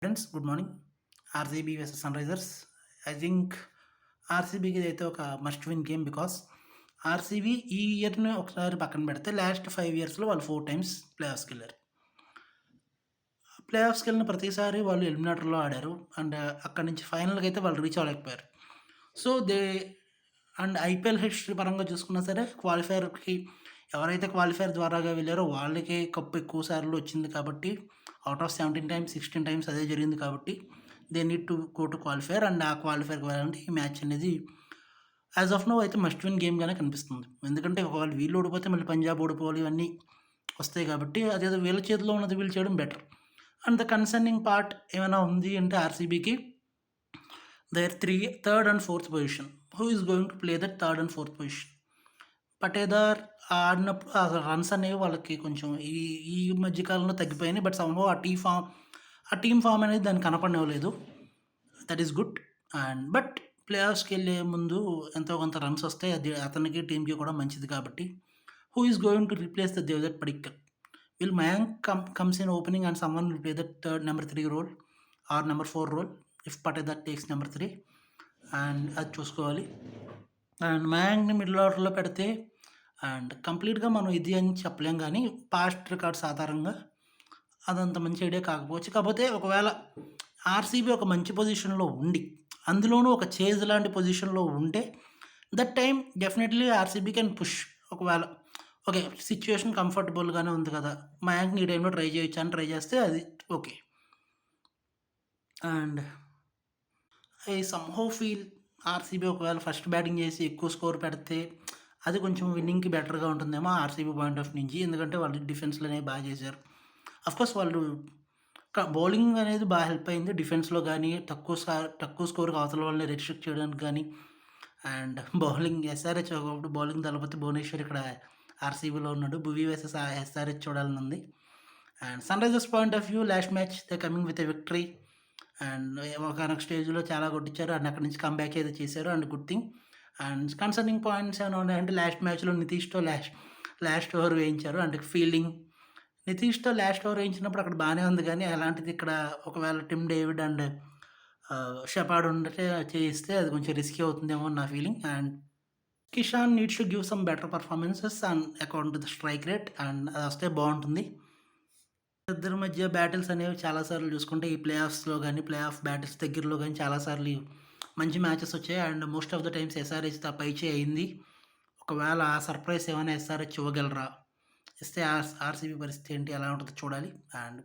Friends good morning. RCB versus Sunrisers. I think ఆర్సీబీకి ఇదైతే ఒక must win game. Because RCB ఈ ఇయర్ని ఒకసారి పక్కన పెడితే లాస్ట్ 5 ఇయర్స్లో వాళ్ళు 4 టైమ్స్ ప్లే ఆఫ్స్కి వెళ్ళారు. ప్లే ఆఫ్స్కి వెళ్ళిన ప్రతిసారి వాళ్ళు ఎలిమినేటర్లో ఆడారు. అండ్ అక్కడి నుంచి ఫైనల్కి అయితే వాళ్ళు రీచ్ అవ్వలేకపోయారు. సో అండ్ ఐపీఎల్ హిస్టరీ పరంగా చూసుకున్నా సరే క్వాలిఫైయర్కి ఎవరైతే క్వాలిఫైయర్ ద్వారాగా వెళ్ళారో వాళ్ళకే కప్పు ఎక్కువ సార్లు వచ్చింది. కాబట్టి అవుట్ ఆఫ్ 17 టైమ్స్ 16 టైమ్స్ అదే జరిగింది. కాబట్టి they need to go to qualifier. And ఆ క్వాలిఫైర్కి వెళ్ళాలంటే ఈ మ్యాచ్ అనేది యాజ్ ఆఫ్ నో అయితే మస్ట్ విన్ గేమ్గానే కనిపిస్తుంది. ఎందుకంటే ఒకవేళ వీళ్ళు ఓడిపోతే మళ్ళీ పంజాబ్ ఓడిపోవాలి, ఇవన్నీ వస్తాయి. కాబట్టి అదేదో వీళ్ళ చేతిలో ఉన్నది వీళ్ళు చేయడం better. And the concerning part ఏమైనా ఉంది అంటే ఆర్సీబీకి their third and fourth position. Who is going to play that third and fourth position? పటేదార్ ఆడినప్పుడు ఆ రన్స్ అనేవి వాళ్ళకి కొంచెం ఈ ఈ మధ్య కాలంలో తగ్గిపోయినాయి. బట్ సమ్హౌ ఆ టీమ్ ఫామ్ అనేది దానికి కనపడనివ్వలేదు. That is good. And but play ఆఫ్స్కి వెళ్ళే ముందు ఎంతో కొంత రన్స్ వస్తాయి. అది అతనికి టీంకి కూడా మంచిది. కాబట్టి who is going to replace the Devdutt Padikkal? Will Mayank comes in opening and someone will play that third number 3 role or number 4 role if Patidar takes number 3. And అది చూసుకోవాలి. అండ్ మయాంక్ని మిడిల్ ఆర్డర్లో పెడితే అండ్ కంప్లీట్గా మనం ఇది అని చెప్పలేం. కానీ పాస్ట్ రికార్డ్స్ ఆధారంగా అదంత మంచి ఐడియా కాకపోవచ్చు. కాకపోతే ఒకవేళ ఆర్సీబీ ఒక మంచి పొజిషన్లో ఉండి అందులోనూ ఒక చేజ్ లాంటి పొజిషన్లో ఉంటే that time definitely RCB can push. ఒకవేళ ఓకే సిచ్యువేషన్ కంఫర్టబుల్గానే ఉంది కదా, మయాంక్ని ఈ టైంలో ట్రై చేయొచ్చు అని ట్రై చేస్తే అది okay. And I somehow feel RCB ఒకవేళ ఫస్ట్ బ్యాటింగ్ చేసి ఎక్కువ స్కోర్ పెడితే అది కొంచెం విన్నింగ్కి బెటర్గా ఉంటుందేమో ఆర్సీబీ పాయింట్ ఆఫ్ నుంచి. ఎందుకంటే వాళ్ళు డిఫెన్స్లో అనేవి బాగా చేశారు. అఫ్కోర్స్ వాళ్ళు బౌలింగ్ అనేది బాగా హెల్ప్ అయింది. డిఫెన్స్లో కానీ తక్కువ స్కోర్కి అవతల వాళ్ళని రెస్ట్రిక్ట్ చేయడానికి కానీ. అండ్ బౌలింగ్ ఎస్ఆర్హెచ్ ఒకప్పుడు బౌలింగ్ దళపతి భువనేశ్వర్ ఇక్కడ ఆర్సీబీలో ఉన్నాడు. భువీ వర్సెస్ ఎస్ఆర్హెచ్ చూడాలని ఉంది. And Sunrisers point of view last match they coming with a victory. And ఒకనొక స్టేజ్లో చాలా కొట్టించారు. అండ్ అక్కడి నుంచి కంబ్యాక్ అయితే చేశారు. And good thing. And concerning points ఏమైనా ఉన్నాయంటే లాస్ట్ మ్యాచ్లో నితీష్తో లాస్ట్ ఓవర్ వేయించారు. అంటే ఫీల్డింగ్ నితీష్తో లాస్ట్ ఓవర్ వేయించినప్పుడు అక్కడ బాగానే ఉంది. కానీ అలాంటిది ఇక్కడ ఒకవేళ టిమ్ డేవిడ్ అండ్ షెపార్డ్ ఉంటే చేయిస్తే అది కొంచెం రిస్కీ అవుతుందేమో నా feeling. And Kishan needs to give some better performances and according to the strike rate. And అది వస్తే బాగుంటుంది. ఇద్దరి మధ్య బ్యాటిల్స్ అనేవి చాలాసార్లు చూసుకుంటే ఈ ప్లే ఆఫ్స్లో కానీ ప్లే ఆఫ్ బ్యాటిల్స్ దగ్గరలో కానీ చాలాసార్లు మంచి మ్యాచెస్ వచ్చాయి. And most of the times SRH పైచే అయింది. ఒకవేళ ఆ సర్ప్రైజ్ ఏమైనా ఎస్ఆర్హెచ్ ఇవ్వగలరా, ఇస్తే ఆర్సీబీ పరిస్థితి ఏంటి ఎలా ఉంటుందో చూడాలి. అండ్